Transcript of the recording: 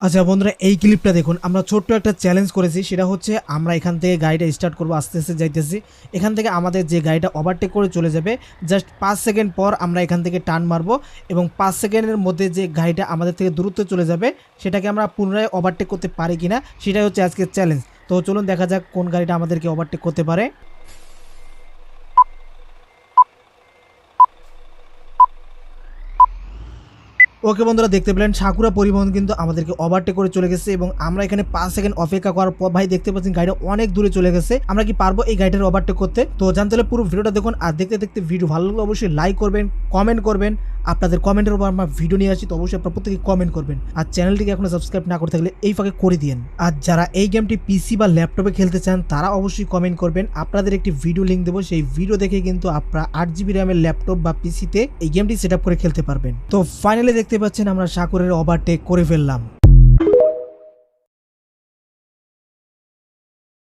আচ্ছা বন্ধুরা, এই ক্লিপটা দেখুন। আমরা ছোট্ট একটা চ্যালেঞ্জ করেছি, সেটা হচ্ছে আমরা এখান থেকে গাড়িটা স্টার্ট করবো, আস্তে আস্তে যাইতেছি। এখান থেকে আমাদের যে গাড়িটা ওভারটেক করে চলে যাবে, জাস্ট 5 সেকেন্ড পর আমরা এখান থেকে টার্ন মারবো এবং 5 সেকেন্ডের মধ্যে যে গাড়িটা আমাদের থেকে দূরত্ব চলে যাবে সেটাকে আমরা পুনরায় ওভারটেক করতে পারি কিনা, সেটাই হচ্ছে আজকের চ্যালেঞ্জ। তো চলুন দেখা যাক কোন গাড়িটা আমাদেরকে ওভারটেক করতে পারে। ওকে বন্ধুরা, দেখতে পেলেন সাকুরা পরিবহন কিন্তু আমাদেরকে ওভারটেক করে চলে গেছে এবং আমরা এখানে 5 সেকেন্ড অপেক্ষা করার পর ভাই দেখতে পাচ্ছেন গাড়িটা অনেক দূরে চলে গেছে। আমরা কি পারবো এই গাড়িটার ওভারটেক করতে? তো জানতে হলে পুরো ভিডিওটা দেখুন, আর দেখতে দেখতে ভিডিও ভালো লাগলে অবশ্যই লাইক করবেন, কমেন্ট করবেন। আপনাদের কমেন্টের উপর আমরা ভিডিও নিয়ে আসি, তো অবশ্যই আপনারা প্রত্যেকে কমেন্ট করবেন। আর চ্যানেলটিকে এখনো সাবস্ক্রাইব না করে থাকলে এই ফাঁকে করে দিন। আর যারা এই গেমটি পিসি বা ল্যাপটপে খেলতে চান তারা অবশ্যই কমেন্ট করবেন। আপনাদের একটি ভিডিও লিঙ্ক দেবো, সেই ভিডিও দেখে কিন্তু আপনারা 8 জিবি র্যামের ল্যাপটপ বা পিসিতে এই গেমটি সেট আপ করে খেলতে পারবেন। তো ফাইনালি দেখতে পাচ্ছেন আমরা সাকুরের ওভারটেক করে ফেললাম।